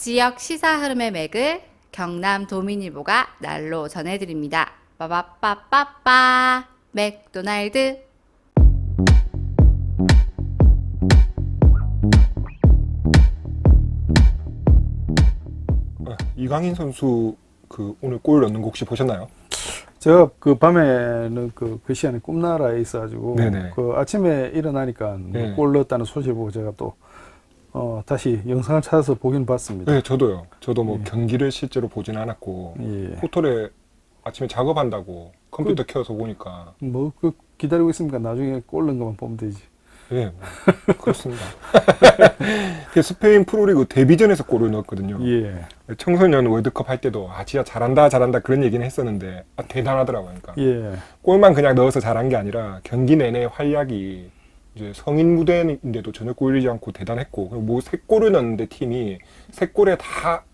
지역 시사 흐름의 맥을 경남 도민일보가 날로 전해드립니다. 빠바빠빠빠 맥도날드. 이강인 선수 그 오늘 골 넣는 거 혹시 보셨나요? 제가 그 밤에는 그 시간에 꿈나라에 있어가지고 네네. 그 아침에 일어나니까 네. 골 넣었다는 소식 보고 제가 또 다시 영상을 찾아서 보긴 봤습니다. 네, 저도요. 저도 뭐 예. 경기를 실제로 보진 않았고 예. 호텔에 아침에 작업한다고 컴퓨터 켜서 보니까 뭐 그 기다리고 있으니까 나중에 골 넣은 것만 보면 되지. 예, 뭐 그렇습니다. 그 스페인 프로리그 데뷔전에서 골을 넣었거든요. 예. 청소년 월드컵 할 때도 진짜 잘한다 그런 얘기는 했었는데 대단하더라고요. 그러니까 예. 골만 그냥 넣어서 잘한 게 아니라 경기 내내 활약이 이제 성인 무대인데도 전혀 꼴리지 않고 대단했고, 그리고 뭐 3골을 넣었는데 팀이 3골에 다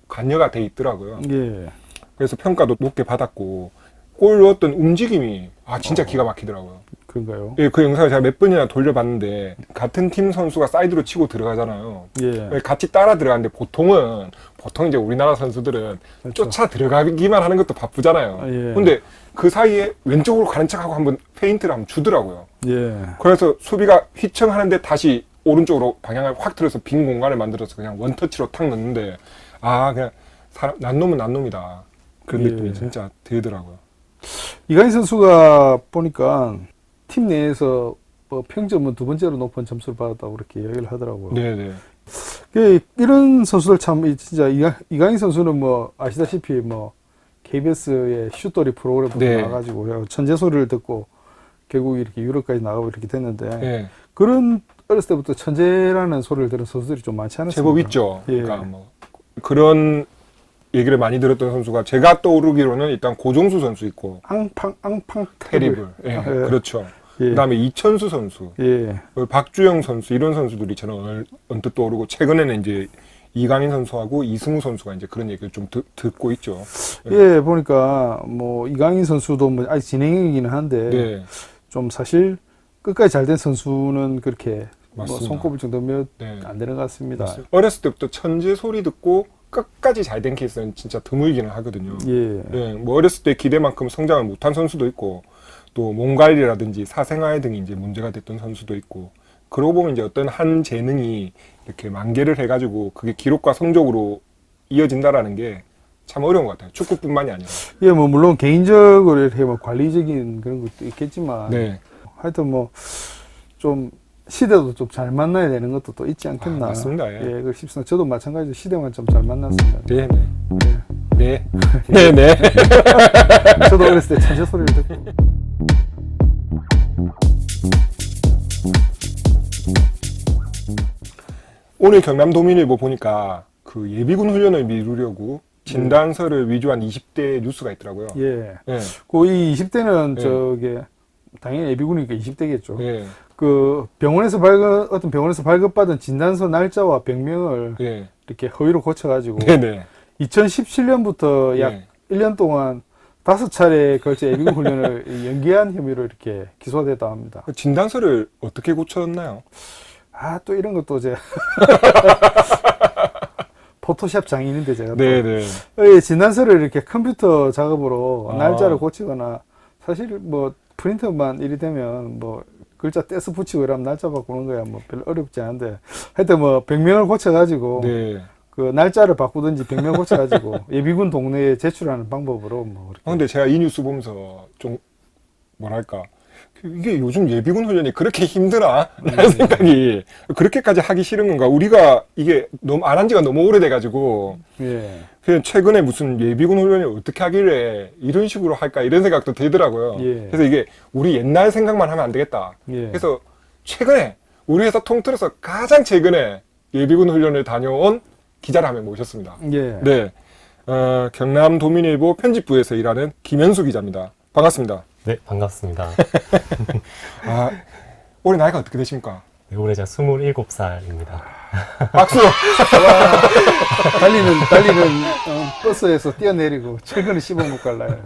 관여가 돼 있더라고요. 예. 그래서 평가도 높게 받았고, 골 넣었던 움직임이 진짜 기가 막히더라고요. 그런가요? 예, 그 영상을 제가 몇 번이나 돌려봤는데 같은 팀 선수가 사이드로 치고 들어가잖아요. 예. 같이 따라 들어가는데 보통 이제 우리나라 선수들은 그렇죠. 쫓아 들어가기만 하는 것도 바쁘잖아요. 예. 근데 그 사이에 왼쪽으로 가는 척하고 한번 페인트를 한번 주더라고요. 예. 그래서 수비가 휘청하는데 다시 오른쪽으로 방향을 확 틀어서 빈 공간을 만들어서 그냥 원터치로 탁 넣는데 그냥 난 놈은 난 놈이다. 그런 예. 느낌이 진짜 들더라고요. 이강인 선수가 보니까 팀 내에서 뭐 평점은 2번째로 높은 점수를 받았다고 그렇게 이야기를 하더라고요. 네네. 이런 선수들 참 진짜 이강인 선수는 뭐 아시다시피 뭐 KBS의 슛돌이 프로그램도 네. 나와가지고 천재 소리를 듣고 결국 이렇게 유럽까지 나가고 이렇게 됐는데 네. 그런 어렸을 때부터 천재라는 소리를 들은 선수들이 좀 많지 않았습니까? 제법 있죠. 예. 그러니까 뭐 그런 얘기를 많이 들었던 선수가 제가 떠오르기로는 일단 고종수 선수 있고 앙팡 테리블. 예, 그렇죠. 예. 그다음에 이천수 선수, 예. 박주영 선수 이런 선수들이 저는 언뜻 떠오르고 최근에는 이제 이강인 선수하고 이승우 선수가 이제 그런 얘기를 좀 듣고 있죠. 예, 보니까 뭐 이강인 선수도 뭐 아직 진행이기는 한데 네, 좀 사실 끝까지 잘 된 선수는 그렇게 뭐 맞습니다. 손꼽을 정도면 네. 안 되는 것 같습니다. 어렸을 때부터 천재 소리 듣고 끝까지 잘 된 케이스는 진짜 드물기는 하거든요. 예. 예, 뭐 어렸을 때 기대만큼 성장을 못한 선수도 있고 또 몸 관리라든지 사생활 등이 이제 문제가 됐던 선수도 있고, 그러고 보면 이제 어떤 한 재능이 이렇게 만개를 해가지고 그게 기록과 성적으로 이어진다라는 게 참 어려운 것 같아요. 축구뿐만이 아니라. 예, 뭐 물론 개인적으로 이렇게 뭐 관리적인 그런 것도 있겠지만 네, 하여튼 뭐 좀 시대도 좀 잘 만나야 되는 것도 또 있지 않겠나. 맞습니다. 예. 예, 그 싶습니다. 저도 마찬가지로 시대만 좀 잘 만났습니다. 네, 네, 예. 네, 네, 네. 저도 어렸을 때 천재 소리를 듣고. 오늘 경남도민일보 보니까 그 예비군 훈련을 미루려고 진단서를 위조한 20대 뉴스가 있더라고요. 예. 예, 그 20대는 예. 저게 당연히 예비군이니까 20대겠죠. 예, 그 어떤 병원에서 발급받은 진단서 날짜와 병명을 예, 이렇게 허위로 고쳐가지고 네, 네. 2017년부터 약 예. 1년 동안 5차례에 걸쳐 예비군 훈련을 연기한 혐의로 이렇게 기소됐다고 합니다. 그 진단서를 어떻게 고쳤나요? 또 이런 것도 제가 포토샵 장인인데 제가 네, 네. 또 진단서를 이렇게 컴퓨터 작업으로 날짜를 고치거나, 사실 뭐 프린터만 일이 되면 뭐 글자 떼서 붙이고 이러면 날짜 바꾸는 거야 뭐 별로 어렵지 않은데, 하여튼 뭐 병명을 고쳐가지고 네. 그 날짜를 바꾸든지 병명 고쳐가지고 예비군 동네에 제출하는 방법으로 뭐 그렇게. 근데 제가 이 뉴스 보면서 좀 뭐랄까, 이게 요즘 예비군 훈련이 그렇게 힘드나? 라는 생각이, 그렇게까지 하기 싫은 건가? 우리가 이게 너무 안 한 지가 너무 오래돼가지고 예. 그냥 최근에 무슨 예비군 훈련을 어떻게 하길래 이런 식으로 할까 이런 생각도 들더라고요. 예. 그래서 이게 우리 옛날 생각만 하면 안 되겠다. 예. 그래서 최근에 우리 회사 통틀어서 가장 최근에 예비군 훈련을 다녀온 기자를 한 명 모셨습니다. 예. 네, 경남도민일보 편집부에서 일하는 김현수 기자입니다. 반갑습니다. 네, 반갑습니다. 올해 나이가 어떻게 되십니까? 네, 올해 제가 27살입니다. 박수! 달리는 버스에서 뛰어내리고 철근을 씹어먹고 갈라요.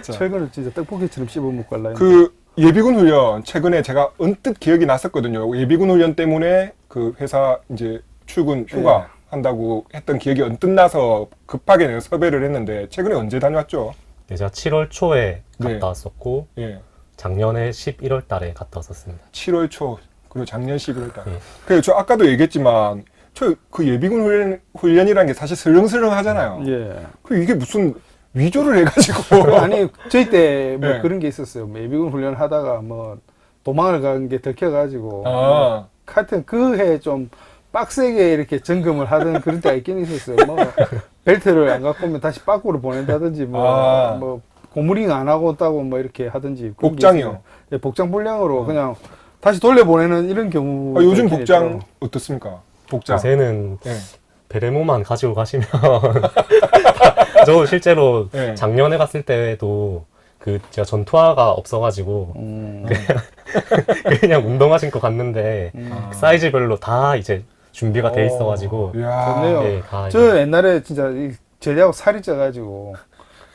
철근을 진짜 떡볶이처럼 씹어먹고 갈라요. 그 예비군 훈련 최근에 제가 언뜻 기억이 났었거든요. 예비군 훈련 때문에 그 회사 이제 출근 휴가 한다고 했던 기억이 언뜻 나서 급하게 내가 섭외를 했는데 최근에 언제 다녀왔죠? 네, 제가 7월 초에 네. 갔다 왔었고 예. 작년에 11월 달에 갔다 왔었습니다. 7월 초 그리고 작년 11월 달. 예. 그래서 저 아까도 얘기했지만 저 그 예비군 훈련이라는 게 사실 슬렁슬렁 하잖아요. 예. 그 이게 무슨 위조를 해가지고 아니 저희 때 뭐 네. 그런 게 있었어요. 뭐 예비군 훈련 하다가 뭐 도망을 간 게 들켜가지고 아. 하여튼 그 해 좀 빡세게 이렇게 점검을 하던 그런 때가 있긴 있었어요. 뭐 벨트를 안 갖고 오면 다시 밖으로 보낸다든지 아. 뭐 고무링 안 하고 온다고 뭐 이렇게 하든지 그런 게 복장이요? 있어요. 네, 복장 불량으로 그냥 다시 돌려보내는 이런 경우. 요즘 복장 어떻습니까? 복장. 요새는 예. 베레모만 가지고 가시면 저 실제로 예. 작년에 갔을 때도 그 제가 전투화가 없어가지고 그냥 운동화 신고 갔는데 아. 사이즈별로 다 이제 준비가 돼 있어가지고 이야. 좋네요. 예, 다 저 옛날에 진짜 제대하고 살이 쪄가지고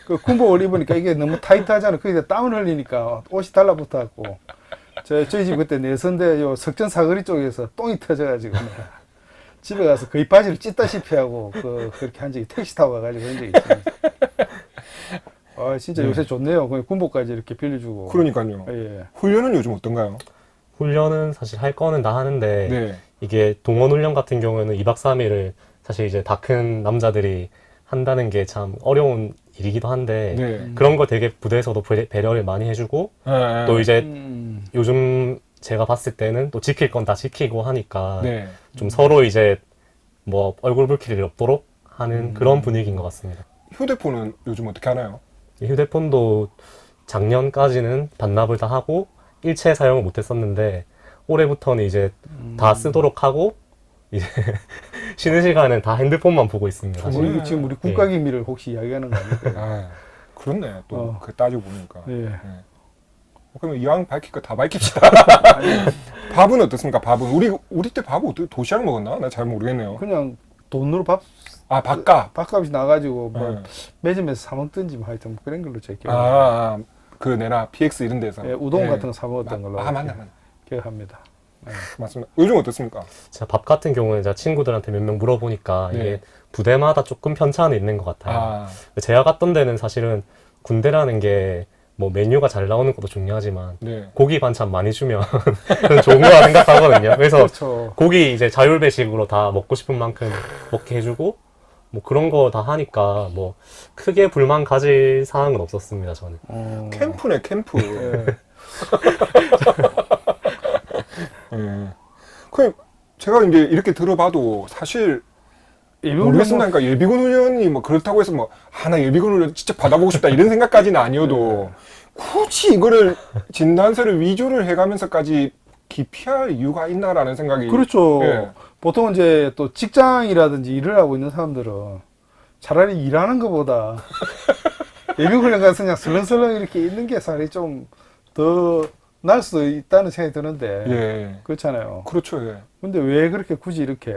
그 군복을 입으니까 이게 너무 타이트하잖아. 거기다 땀을 흘리니까 옷이 달라붙어갖고 저희 집 그때 내선대 요 석전 사거리 쪽에서 똥이 터져가지고 내가 집에 가서 거의 바지를 찢다시피 하고 그렇게 한 적이 택시 타고 가가지고 그런 적이 있어요. 아 진짜 요새 좋네요. 그냥 군복까지 이렇게 빌려주고. 그러니까요. 예. 훈련은 요즘 어떤가요? 훈련은 사실 할 거는 다 하는데 네. 이게 동원 훈련 같은 경우에는 2박 3일을 사실 이제 다 큰 남자들이 한다는 게 참 어려운 일이기도 한데 네. 그런 거 되게 부대에서도 배려를 많이 해주고 네. 또 이제 음. 요즘 제가 봤을 때는 또 지킬 건 다 지키고 하니까 네. 좀 서로 이제 뭐 얼굴 붉힐 일 없도록 하는 그런 분위기인 것 같습니다. 휴대폰은 요즘 어떻게 하나요? 이 휴대폰도 작년까지는 반납을 다 하고 일체 사용을 못 했었는데 올해부터는 이제 다 쓰도록 하고 이제 쉬는 시간은 다 핸드폰만 보고 있습니다. 사실. 우리 지금 우리 국가기밀을 혹시 이야기하는 거 아닐까요? 아, 그렇네. 또 어. 그 따지고 보니까. 예. 그러면 이왕 밝힐 거 다 밝힙시다. 밥은 어떻습니까? 밥은 우리 때 밥은 어떻게 도시락 먹었나? 나 잘 모르겠네요. 그냥 돈으로 아 밥값. 밥값이 나가지고 뭐 네. 매점에서 사 먹든지 뭐 하여튼 뭐 그런 걸로 제 기억에 그 내나 PX 이런 데서. 예, 우동 예. 같은 거 사 먹었던 걸로 맞네. 기억합니다. 맞습니다. 요즘 어떻습니까? 제가 밥 같은 경우는 제가 친구들한테 몇 명 물어보니까 네. 이게 부대마다 조금 편차는 있는 것 같아요. 아, 제가 갔던 데는 사실은 군대라는 게 뭐 메뉴가 잘 나오는 것도 중요하지만 네. 고기 반찬 많이 주면 저는 좋은 거라 생각하거든요. 그래서 그렇죠. 고기 이제 자율배식으로 다 먹고 싶은 만큼 먹게 해주고 뭐 그런 거 다 하니까 뭐 크게 불만 가질 사항은 없었습니다. 저는. 캠프네 캠프. 예. 예. 그 제가 이제 이렇게 들어봐도 사실 모르겠습니다. 그러니까 예비군 훈련이 뭐 그렇다고 해서 뭐 하나 예비군 훈련 진짜 받아보고 싶다 이런 생각까지는 아니어도 굳이 이거를 진단서를 위조를 해가면서까지 기피할 이유가 있나라는 생각이. 그렇죠. 예. 보통 이제 또 직장이라든지 일을 하고 있는 사람들은 차라리 일하는 것보다 예비훈련 가서 그냥 설렁설렁 이렇게 있는 게 사실 좀 더 나을 수도 있다는 생각이 드는데 예. 그렇잖아요. 그렇죠. 예. 근데 왜 그렇게 굳이 이렇게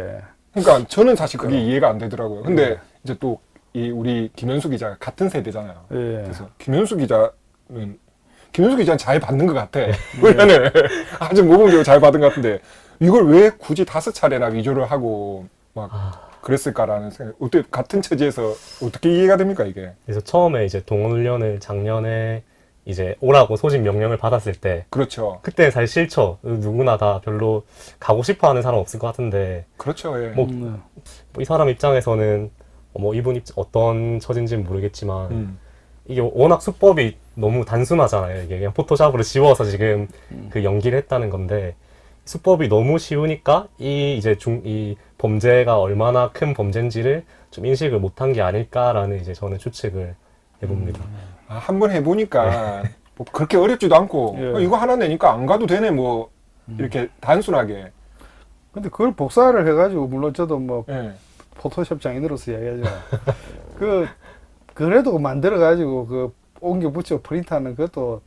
그러니까 저는 사실 그게 이해가 안 되더라고요. 근데 네. 이제 또 이 우리 김현수 기자가 같은 세대잖아요. 예. 그래서 김현수 기자는 잘 받는 것 같아. 훈련을 아주 모범적으로 잘 받은 것 같은데 이걸 왜 굳이 5차례나 위조를 하고 막 그랬을까라는 생각. 어떻게 같은 처지에서 어떻게 이해가 됩니까 이게? 그래서 처음에 이제 동원훈련을 작년에 이제 오라고 소집 명령을 받았을 때 그렇죠. 그때는 사실 싫죠. 누구나 다 별로 가고 싶어하는 사람 없을 것 같은데 그렇죠. 예. 뭐 이 사람 입장에서는 뭐 이분 어떤 처진지는 모르겠지만 이게 워낙 수법이 너무 단순하잖아요. 이게 그냥 포토샵으로 지워서 지금 그 연기를 했다는 건데 수법이 너무 쉬우니까 이 범죄가 얼마나 큰 범죄인지를 좀 인식을 못한 게 아닐까라는 이제 저는 추측을 해봅니다. 한번 해보니까 뭐 그렇게 어렵지도 않고 예. 이거 하나 내니까 안 가도 되네 뭐 이렇게 단순하게. 근데 그걸 복사를 해가지고 물론 저도 뭐 예. 포토샵 장인으로서 이야기하지만 그래도 만들어가지고 그 옮겨 붙여 프린트하는 그것도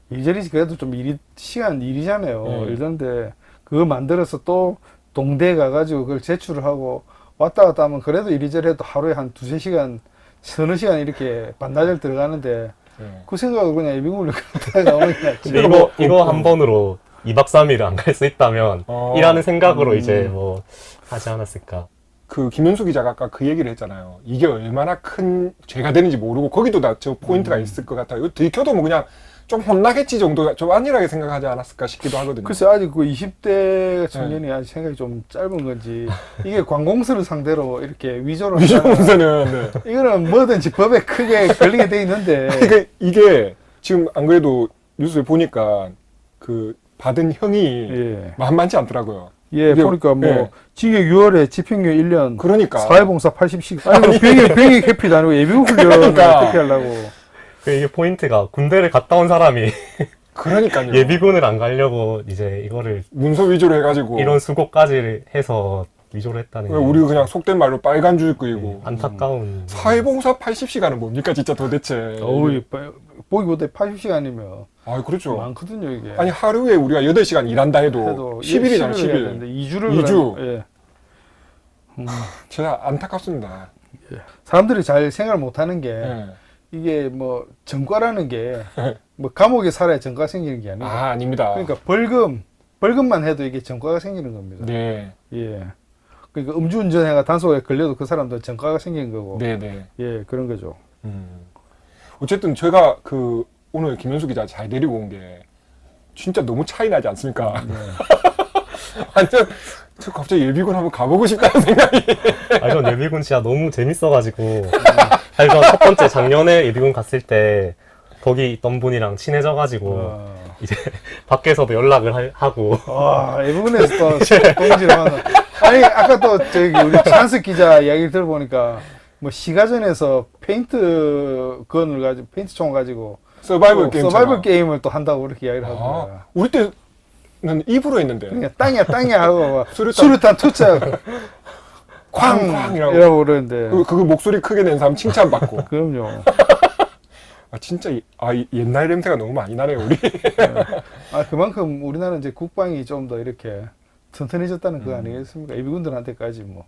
이리저리 그래도 좀 시간 일이잖아요. 이런데 그거 만들어서 또 동대에 가가지고 그걸 제출을 하고 왔다 갔다 하면 그래도 이리저리 해도 하루에 한 2-3시간 서너 시간 이렇게 반나절 들어가는데 그 생각을 그냥 예비군을 갔다가 나오는 게 낫지. 근데 이거 한 번으로 2박 3일을 안 갈 수 있다면 이라는 생각으로 이제 뭐 하지 않았을까. 그 김현수 기자가 아까 그 얘기를 했잖아요. 이게 얼마나 큰 죄가 되는지 모르고 거기도 다 저 포인트가 있을 것 같아요. 이거 들켜도 뭐 그냥 좀 혼나겠지 정도 좀 안일하게 생각하지 않았을까 싶기도 하거든요. 글쎄 아직 그 20대 청년이 아직 생각이 좀 짧은 건지 이게 관공서를 상대로 이렇게 위조를 위조 하잖아요. 문서는 네. 이거는 뭐든지 법에 크게 걸리게 돼 있는데 이게 지금 안 그래도 뉴스를 보니까 그 받은 형이 예. 만만치 않더라고요. 예, 이게- 보니까 뭐 예. 징역 6월에 집행유예 1년 그러니까 사회봉사 80시간 아니 뭐 병역 회피도 아니고 예비군 훈련을 그러니까. 어떻게 하려고 그 이게 포인트가 군대를 갔다 온 사람이 그러니까요. 예비군을 안 가려고 이제 이거를 문서 위조를 해가지고 이런 수고까지 해서 위조를 했다는 게 우리가 그냥 속된 말로 빨간 줄 끄이고 안타까운 사회봉사 80시간은 뭡니까 진짜 도대체. 어우 보기보다 80시간이면 아 그렇죠. 많거든요 이게. 아니 하루에 우리가 8시간 일한다 해도 해도 10일이잖아 10일 해야 10일. 되는데 2주를 2주. 예. 진짜 안타깝습니다. 사람들이 잘 생각을 못하는 게 예. 이게 뭐 전과라는 게 뭐 감옥에 살아야 전과가 생기는 게 아니고 아 아닙니다. 그러니까 벌금만 해도 이게 전과가 생기는 겁니다. 네. 예. 그러니까 음주운전해가 단속에 걸려도 그 사람도 전과가 생기는 거고. 네네. 예, 그런 거죠. 어쨌든 제가 그 오늘 김현수 기자 잘 데리고 온 게 진짜 너무 차이 나지 않습니까? 네. 완전 저 갑자기 예비군 한번 가보고 싶다는 생각이. 아니 전 예비군 진짜 너무 재밌어가지고 사실 저첫 번째 작년에 예비군 갔을 때 거기 있던 분이랑 친해져가지고 이제 밖에서도 연락을 하고 예부분에서 또 동지를 하는. 아니, 아까 또 저기 우리 찬스 기자 이야기를 들어보니까 뭐 시가전에서 페인트 총을 가지고 서바이벌 게임. 서바이벌 게임을 또 한다고 그렇게 이야기를 하더라고요. 우리 때는 입으로 했는데. 그러니까 땅이야 하고 막 수류탄. 수류탄 투척 쾅쾅 이라고 그러는데. 그거 목소리 크게 낸 사람 칭찬받고. 그럼요. 아 진짜 옛날 냄새가 너무 많이 나네요 우리. 그만큼 우리나라는 이제 국방이 좀 더 이렇게 튼튼해졌다는 그거 아니겠습니까? 예비군들한테까지 뭐.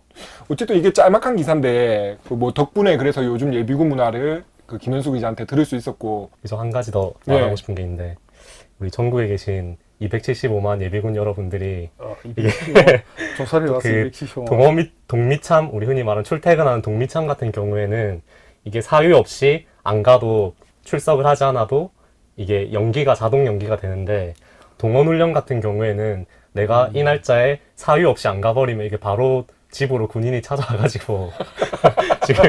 어쨌든 이게 짤막한 기사인데 그 뭐 덕분에 그래서 요즘 예비군 문화를 그 김현수 기자한테 들을 수 있었고. 그래서 한 가지 더 말하고 네. 싶은 게 있는데 우리 전국에 계신 275만 예비군 여러분들이 이게 조사를 와서 그 275만. 동미참 우리 흔히 말하는 출퇴근하는 동미참 같은 경우에는 이게 사유 없이 안 가도 출석을 하지 않아도 이게 자동 연기가 되는데 동원훈련 같은 경우에는 내가 이 날짜에 사유 없이 안 가버리면 이게 바로 집으로 군인이 찾아와가지고 지금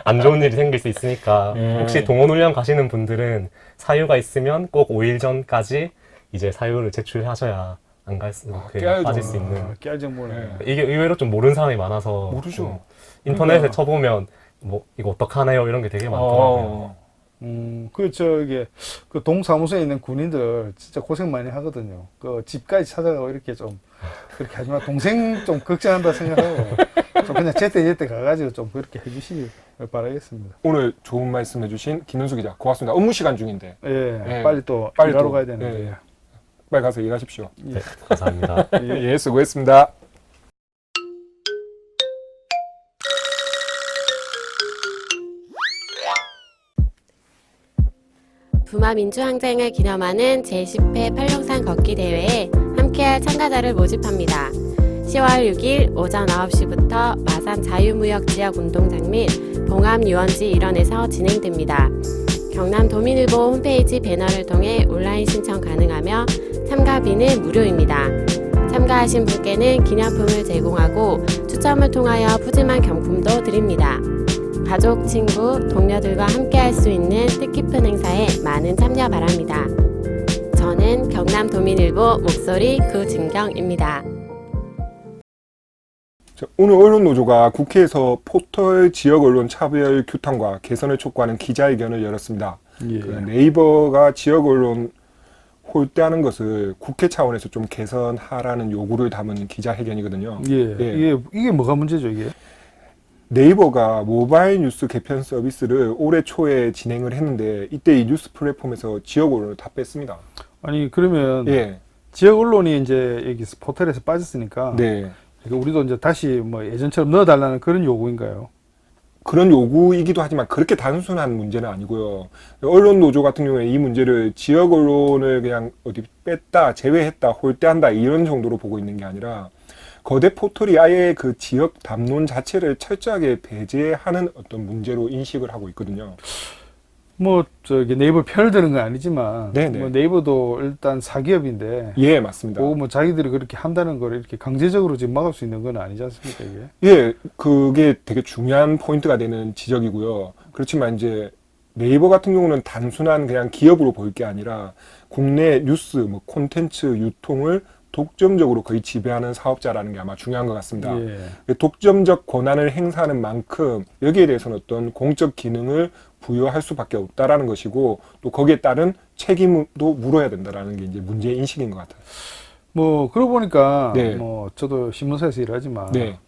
안 좋은 일이 생길 수 있으니까 혹시 동원훈련 가시는 분들은 사유가 있으면 꼭 5일 전까지 이제 사유를 제출하셔야 안 깨알죠. 빠질 수 있는. 깨알 정보네. 네. 이게 의외로 좀 모르는 사람이 많아서 모르죠. 인터넷에 그러니까. 쳐보면 뭐 이거 어떡하나요 이런 게 되게 많더라고요. 그 동사무소에 있는 군인들 진짜 고생 많이 하거든요. 그 집까지 찾아가고 이렇게 좀 그렇게 하지만 동생 좀 걱정한다 생각하고 좀 그냥 제때 가가지고 좀 그렇게 해주시길 바라겠습니다. 오늘 좋은 말씀 해주신 김현수 기자 고맙습니다. 업무 시간 중인데 예, 예. 빨리 또 빨리 일하러 또, 가야 되는데. 예. 빨리 가서 일하십시오. 네, 감사합니다. 예, 수고했습니다. 부마 민주항쟁을 기념하는 제10회 팔룡산 걷기 대회에 함께할 참가자를 모집합니다. 10월 6일 오전 9시부터 마산 자유무역지역운동장 및 봉암 유원지 일원에서 진행됩니다. 경남 도민일보 홈페이지 배너를 통해 온라인 신청 가능하며 참가비는 무료입니다. 참가하신 분께는 기념품을 제공하고 추첨을 통하여 푸짐한 경품도 드립니다. 가족, 친구, 동료들과 함께할 수 있는 뜻깊은 행사에 많은 참여 바랍니다. 저는 경남도민일보 목소리 구진경입니다. 오늘 언론노조가 국회에서 포털 지역 언론 차별 규탄과 개선을 촉구하는 기자회견을 열었습니다. 예. 그 네이버가 지역 언론 홀대하는 것을 국회 차원에서 좀 개선하라는 요구를 담은 기자회견이거든요. 예. 예. 이게 뭐가 문제죠, 이게? 네이버가 모바일 뉴스 개편 서비스를 올해 초에 진행을 했는데 이때 이 뉴스 플랫폼에서 지역 언론을 다 뺐습니다. 아니, 그러면 예. 지역 언론이 이제 여기 포털에서 빠졌으니까 네. 그러니까 우리도 이제 다시 뭐 예전처럼 넣어달라는 그런 요구인가요? 그런 요구이기도 하지만 그렇게 단순한 문제는 아니고요. 언론 노조 같은 경우에 이 문제를 지역 언론을 그냥 어디 뺐다, 제외했다, 홀대한다 이런 정도로 보고 있는 게 아니라 거대 포털이 아예 그 지역 담론 자체를 철저하게 배제하는 어떤 문제로 인식을 하고 있거든요. 뭐 저기 네이버 편을 드는 건 아니지만 네네. 뭐 네이버도 일단 사기업인데 예, 맞습니다. 뭐 자기들이 그렇게 한다는 걸 이렇게 강제적으로 지금 막을 수 있는 건 아니지 않습니까 이게? 예, 그게 되게 중요한 포인트가 되는 지적이고요. 그렇지만 이제 네이버 같은 경우는 단순한 그냥 기업으로 볼 게 아니라 국내 뉴스, 뭐 콘텐츠 유통을 독점적으로 거의 지배하는 사업자라는 게 아마 중요한 것 같습니다. 예. 독점적 권한을 행사하는 만큼 여기에 대해서는 어떤 공적 기능을 부여할 수밖에 없다라는 것이고 또 거기에 따른 책임도 물어야 된다라는 게 이제 문제 인식인 것 같아요. 뭐 그러고 보니까 네. 뭐 저도 신문사에서 일하지만 네,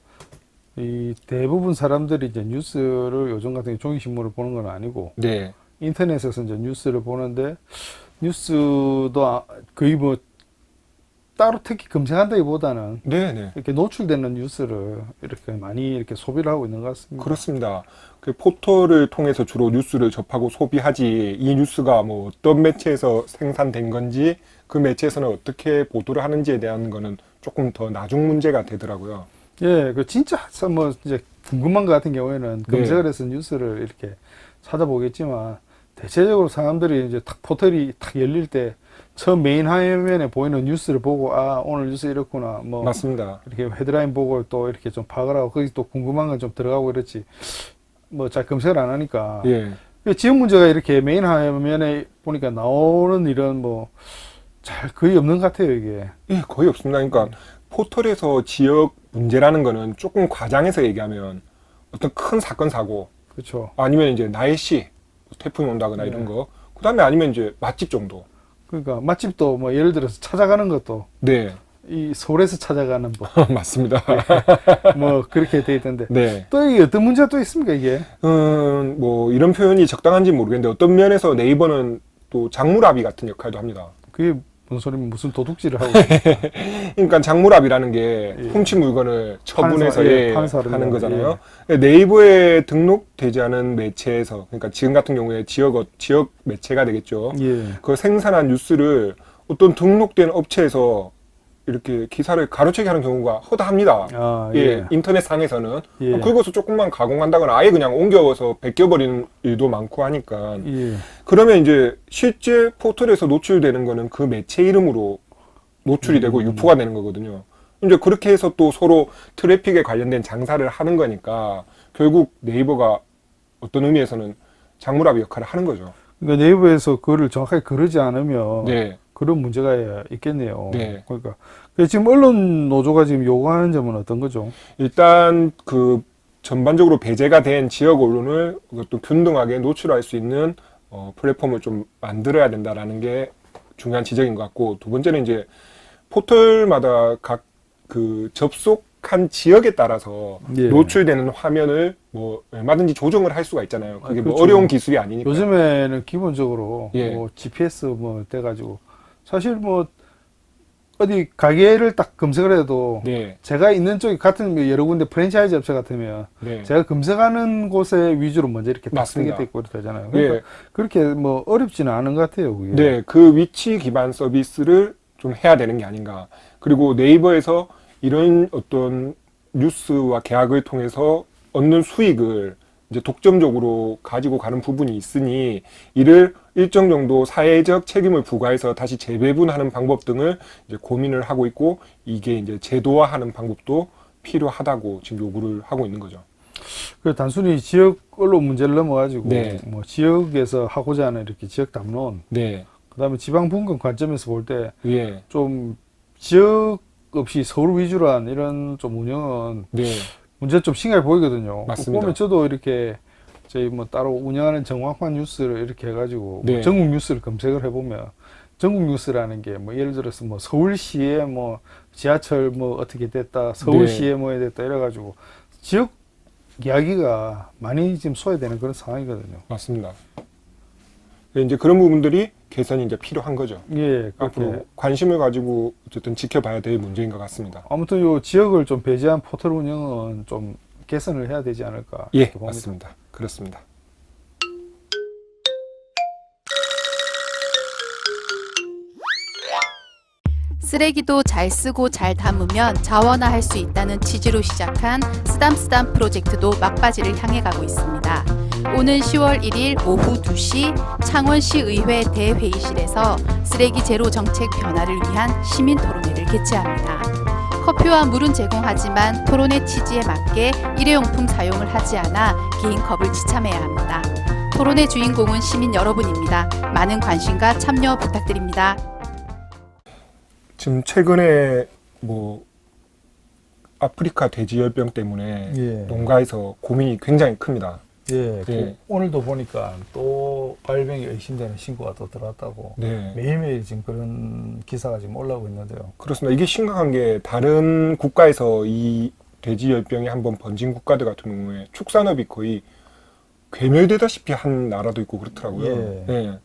이 대부분 사람들이 이제 뉴스를 요즘 같은 경우 종이신문을 보는 건 아니고 네, 인터넷에서 이제 뉴스를 보는데 뉴스도 거의 뭐 따로 특히 검색한다기보다는 네, 네. 이렇게 노출되는 뉴스를 이렇게 많이 이렇게 소비를 하고 있는 것 같습니다. 그렇습니다. 그 포털을 통해서 주로 뉴스를 접하고 소비하지 이 뉴스가 뭐 어떤 매체에서 생산된 건지 그 매체에서는 어떻게 보도를 하는지에 대한 거는 조금 더 나중 문제가 되더라고요. 예, 그 진짜 뭐 이제 궁금한 것 같은 경우에는 네. 검색을 해서 뉴스를 이렇게 찾아보겠지만 대체적으로 사람들이 이제 탁 포털이 탁 열릴 때 처음 메인 화면에 보이는 뉴스를 보고 아 오늘 뉴스 이렇구나 뭐 맞습니다. 이렇게 헤드라인 보고 또 이렇게 좀 파악을 하고 거기 또 궁금한 건 좀 들어가고 이렇지 뭐 잘 검색을 안 하니까 예, 지역 문제가 이렇게 메인 화면에 보니까 나오는 일은 뭐 잘 거의 없는 것 같아요 이게. 예, 거의 없습니다. 그러니까 포털에서 지역 문제라는 거는 조금 과장해서 얘기하면 어떤 큰 사건 사고 그렇죠. 아니면 이제 날씨 태풍이 온다거나 이런 거 그다음에 아니면 이제 맛집 정도. 그러니까 맛집도 뭐 예를 들어서 찾아가는 것도 네, 이 서울에서 찾아가는 법 맞습니다. 뭐 그렇게 돼 있던데 네. 또 이게 어떤 문제가 또 있습니까 이게? 뭐 이런 표현이 적당한지 모르겠는데 어떤 면에서 네이버는 또 장물아비 같은 역할도 합니다. 그게 무슨 소리면 무슨 도둑질을 하고 있습니까? 그러니까 장물아비라는 게 예. 훔친 물건을 처분해서 판사, 예, 예, 판사를 하는 위한, 거잖아요. 네이버에 등록되지 않은 매체에서 그러니까 지금 같은 경우에 지역 매체가 되겠죠. 예. 그 생산한 뉴스를 어떤 등록된 업체에서 이렇게 기사를 가로채기 하는 경우가 허다합니다. 아, 예, 예. 인터넷 상에서는 예. 그것을 조금만 가공한다거나 아예 그냥 옮겨서 벗겨버리는 일도 많고 하니까 예. 그러면 이제 실제 포털에서 노출되는 거는 그 매체 이름으로 노출이 되고 유포가 되는 거거든요. 이제 그렇게 해서 또 서로 트래픽에 관련된 장사를 하는 거니까 결국 네이버가 어떤 의미에서는 장물아비 역할을 하는 거죠. 그러니까 네이버에서 그거를 정확하게 거르지 않으면 네, 그런 문제가 있겠네요. 네. 그러니까 지금 언론 노조가 지금 요구하는 점은 어떤 거죠? 일단 그 전반적으로 배제가 된 지역 언론을 또 균등하게 노출할 수 있는 플랫폼을 좀 만들어야 된다라는 게 중요한 지적인 것 같고 두 번째는 이제 포털마다 각 그 접속한 지역에 따라서 예. 노출되는 화면을 뭐 얼마든지 조정을 할 수가 있잖아요. 그게 뭐 그렇죠. 어려운 기술이 아니니까. 요즘에는 기본적으로 예. 뭐 GPS 뭐 돼가지고 사실 뭐 어디 가게를 딱 검색을 해도 네, 제가 있는 쪽이 같은 여러 군데 프랜차이즈 업체 같으면 네, 제가 검색하는 곳에 위주로 먼저 이렇게 딱 뜨게 맞습니다. 돼 있고 이렇게 되잖아요. 그러니까 예. 그렇게 뭐 어렵지는 않은 것 같아요. 그게. 네, 그 위치 기반 서비스를 좀 해야 되는 게 아닌가. 그리고 네이버에서 이런 어떤 뉴스와 계약을 통해서 얻는 수익을 이제 독점적으로 가지고 가는 부분이 있으니 이를 일정 정도 사회적 책임을 부과해서 다시 재배분하는 방법 등을 이제 고민을 하고 있고 이게 이제 제도화하는 방법도 필요하다고 지금 요구를 하고 있는 거죠. 그 단순히 지역 언론 문제를 넘어가지고 네. 뭐 지역에서 하고자 하는 이렇게 지역 담론, 네, 그다음에 지방 분권 관점에서 볼 때 예, 좀 지역 없이 서울 위주로 한 이런 좀 운영은 네, 문제 좀 심하게 보이거든요. 맞습니다. 보면 저도 이렇게 저희 뭐 따로 운영하는 정확한 뉴스를 이렇게 해가지고 네. 뭐 전국 뉴스를 검색을 해보면 전국 뉴스라는 게 뭐 예를 들어서 뭐 서울시에 뭐 지하철 뭐 어떻게 됐다, 서울시에 뭐 됐다 이래가지고 지역 이야기가 많이 지금 소외되는 그런 상황이거든요. 맞습니다. 이제 그런 부분들이 개선이 이제 필요한 거죠. 예, 앞으로 그렇게. 관심을 가지고 어쨌든 지켜봐야 될 문제인 것 같습니다. 아무튼 요 지역을 좀 배제한 포털 운영은 좀 개선을 해야 되지 않을까. 예, 이렇게 봅니다. 맞습니다. 그렇습니다. 쓰레기도 잘 쓰고 잘 담으면 자원화할 수 있다는 취지로 시작한 쓰담쓰담 프로젝트도 막바지를 향해 가고 있습니다. 오는 10월 1일 오후 2시 창원시의회 대회의실에서 쓰레기 제로 정책 변화를 위한 시민 토론회를 개최합니다. 커피와 물은 제공하지만 토론회 취지에 맞게 일회용품 사용을 하지 않아 개인 컵을 지참해야 합니다. 토론회 주인공은 시민 여러분입니다. 많은 관심과 참여 부탁드립니다. 지금 최근에 뭐 아프리카 돼지열병 때문에 예. 농가에서 고민이 굉장히 큽니다. 예, 예. 오늘도 보니까 또 발병이 의심되는 신고가 또 들어왔다고 네. 매일매일 지금 그런 기사가 지금 올라오고 있는데요. 그렇습니다. 이게 심각한 게 다른 국가에서 이 돼지열병이 한번 번진 국가들 같은 경우에 축산업이 거의 괴멸되다시피 한 나라도 있고 그렇더라고요. 예. 네.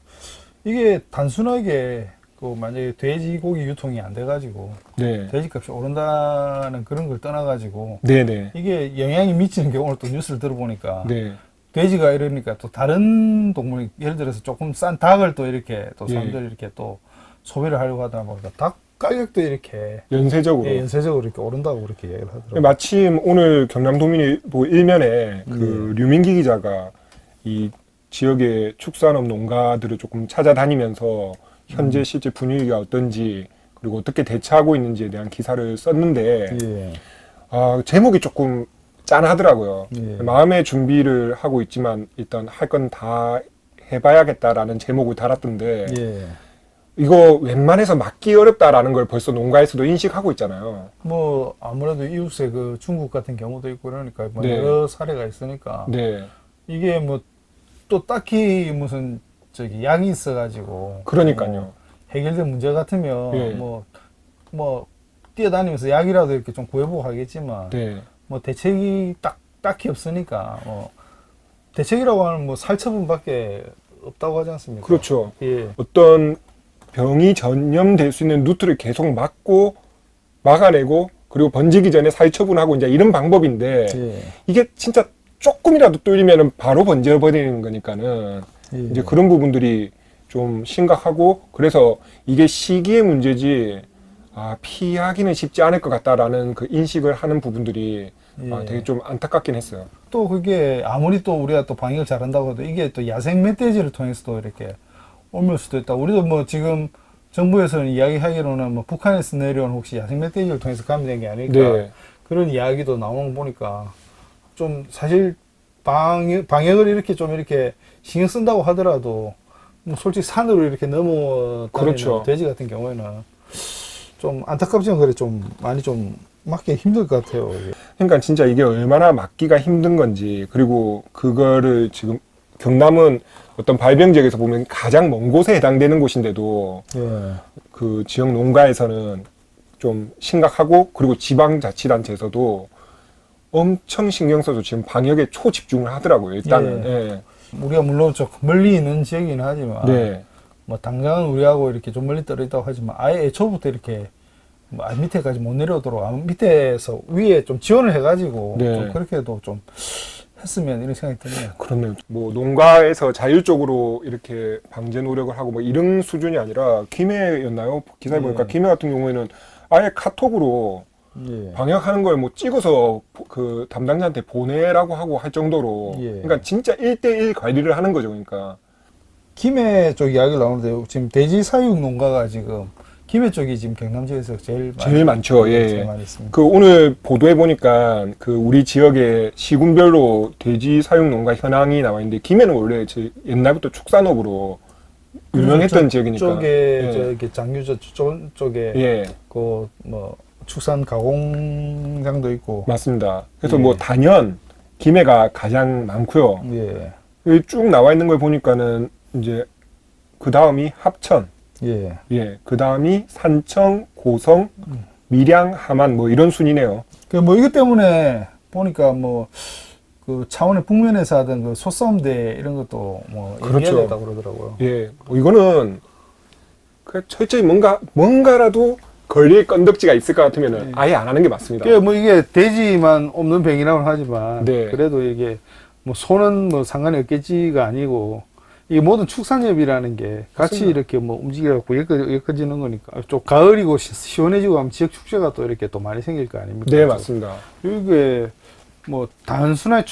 이게 단순하게 그 만약에 돼지고기 유통이 안 돼가지고 네. 돼지값이 오른다는 그런 걸 떠나가지고 네네. 이게 영향이 미치는 게 오늘 또 뉴스를 들어보니까 네. 돼지가 이러니까 또 다른 동물이 예를 들어서 조금 싼 닭을 또 이렇게 또 예. 사람들이 이렇게 또 소비를 하려고 하다 보니까 닭 가격도 이렇게 연쇄적으로. 예, 연쇄적으로 이렇게 오른다고 그렇게 얘기를 하더라고요. 마침 오늘 경남도민일보 일면에 그 류민기 기자가 이 지역의 축산업 농가들을 조금 찾아다니면서 현재 실제 분위기가 어떤지 그리고 어떻게 대처하고 있는지에 대한 기사를 썼는데 예. 아, 제목이 조금 짠하더라고요. 예. 마음의 준비를 하고 있지만 일단 할 건 다 해봐야겠다라는 제목을 달았던데 예. 이거 웬만해서 막기 어렵다라는 걸 벌써 농가에서도 인식하고 있잖아요. 뭐 아무래도 이웃에 그 중국 같은 경우도 있고 그러니까 뭐 네. 여러 사례가 있으니까 네. 이게 뭐 또 딱히 무슨 저기 약이 있어가지고 그러니까요. 해결된 문제 같으면 예. 뭐 뛰어다니면서 약이라도 이렇게 좀 구해보고 하겠지만 네. 뭐 대책이 딱히 없으니까 대책이라고 하는 뭐 살처분밖에 없다고 하지 않습니까? 그렇죠. 예. 어떤 병이 전염될 수 있는 루트를 계속 막아내고 그리고 번지기 전에 살처분하고 이제 이런 방법인데 예. 이게 진짜 조금이라도 뚫리면은 바로 번져버리는 거니까는 예. 이제 그런 부분들이 좀 심각하고 그래서 이게 시기의 문제지 피하기는 쉽지 않을 것 같다라는 그 인식을 하는 부분들이 예. 되게 좀 안타깝긴 했어요. 또 그게 아무리 또 우리가 또 방역을 잘한다고 해도 이게 또 야생 멧돼지를 통해서도 이렇게 옮을 수도 있다. 우리도 뭐 지금 정부에서는 이야기하기로는 뭐 북한에서 내려온 혹시 야생 멧돼지를 통해서 감염된 게 아닐까 네. 그런 이야기도 나오는 거 보니까 좀 사실 방역을 이렇게 좀 이렇게 신경 쓴다고 하더라도 뭐 솔직히 산으로 이렇게 넘어다니는 그렇죠. 돼지 같은 경우에는 좀 안타깝지만 그래 좀 많이 좀 막기 힘들 것 같아요. 이게. 그러니까 진짜 이게 얼마나 막기가 힘든 건지 그리고 그거를 지금 경남은 어떤 발병 지역에서 보면 가장 먼 곳에 해당되는 곳인데도 예. 그 지역 농가에서는 좀 심각하고 그리고 지방자치단체에서도 엄청 신경 써서 지금 방역에 초집중을 하더라고요. 일단은. 예. 우리가 물론 좀 멀리 있는 지역이긴 하지만 네. 뭐 당장은 우리하고 이렇게 좀 멀리 떨어 있다고 하지만 아예 애초부터 이렇게 뭐 밑에까지 못 내려오도록 밑에서 위에 좀 지원을 해가지고 네. 좀 그렇게도 좀 했으면 이런 생각이 드네요. 그렇네요. 뭐 농가에서 자율적으로 이렇게 방제 노력을 하고 뭐 이런 수준이 아니라 김해였나요? 기사에 보니까 예. 김해 같은 경우에는 아예 카톡으로 예. 방역하는 걸 뭐 찍어서 그 담당자한테 보내라고 하고 할 정도로 예. 그러니까 진짜 1대1 관리를 하는 거죠. 그러니까 김해 쪽 이야기를 나오는데 지금 돼지 사육 농가가 지금 김해 쪽이 지금 경남 지역에서 제일 많죠. 예. 제일 많이 있습니다. 그 오늘 보도해 보니까 그 우리 지역의 시군별로 돼지 사육 농가 현황이 나와 있는데 김해는 원래 옛날부터 축산업으로 유명했던 지역이니까. 쪽에 예. 저기 장유저 쪽에 예. 그 뭐 축산 가공장도 있고 맞습니다. 그래서 예. 뭐 단연 김해가 가장 많고요. 예. 여기 쭉 나와 있는 걸 보니까는 이제 그 다음이 합천, 예. 예, 그 다음이 산청, 고성, 밀양, 함안 뭐 이런 순이네요. 그 뭐 이것 때문에 보니까 뭐 그 차원의 북면에서 하던 그 소싸움대 이런 것도 뭐 그렇죠. 얘기해야 됐다고 그러더라고요. 예, 뭐 이거는 그 철저히 뭔가라도 걸릴 건덕지가 있을 것 같으면은 예. 아예 안 하는 게 맞습니다. 그 뭐 이게 돼지만 없는 병이라고 하지만 네. 그래도 이게 뭐 소는 뭐 상관이 없겠지가 아니고 이 모든 축산업이라는 게 같이 맞습니다. 이렇게 뭐 움직여갖고 엮어지는 거니까 좀 가을이고 시원해지고 하면 지역 축제가 또 이렇게 또 많이 생길 거 아닙니까? 네, 맞습니다. 이게 뭐 단순한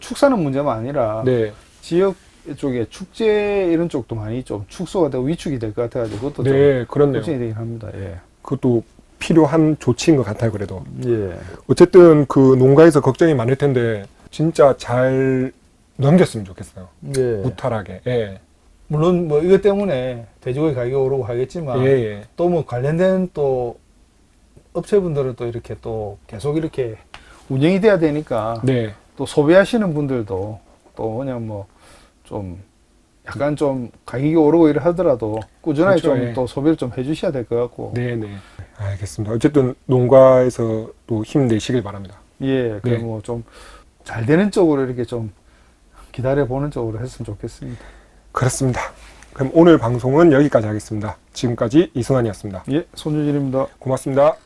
축사는 문제만 아니라 네, 지역 쪽에 축제 이런 쪽도 많이 좀 축소가 되고 위축이 될 것 같아가지고 그것도 네, 좀 그렇네요. 걱정이 되긴 합니다. 예. 그것도 필요한 조치인 것 같아요. 그래도 예. 어쨌든 그 농가에서 걱정이 많을 텐데 진짜 잘 넘겼으면 좋겠어요. 예. 무탈하게. 예, 물론 뭐 이것 때문에 돼지고기 가격이 오르고 하겠지만 예, 예. 또 뭐 관련된 또 업체분들은 또 이렇게 또 계속 이렇게 운영이 돼야 되니까 네, 또 소비하시는 분들도 또 그냥 뭐 좀 약간 좀 가격이 오르고 이래 하더라도 꾸준하게 그렇죠, 좀 예. 또 소비를 좀 해주셔야 될 것 같고 네, 네. 알겠습니다. 어쨌든 농가에서 또 힘내시길 바랍니다. 예, 네. 뭐 좀 잘 되는 쪽으로 이렇게 좀 기다려 보는 쪽으로 했으면 좋겠습니다. 그렇습니다. 그럼 오늘 방송은 여기까지 하겠습니다. 지금까지 이승환이었습니다. 예, 손유진입니다. 고맙습니다.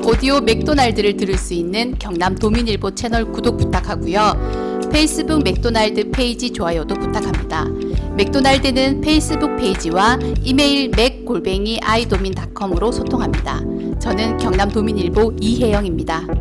오디오 맥도날드를 들을 수 있는 경남 도민일보 채널 구독 부탁하고요. 페이스북 맥도날드 페이지 좋아요도 부탁합니다. 맥도날드는 페이스북 페이지와 이메일 mac@idomin.com으로 소통합니다. 저는 경남 도민일보 이혜영입니다.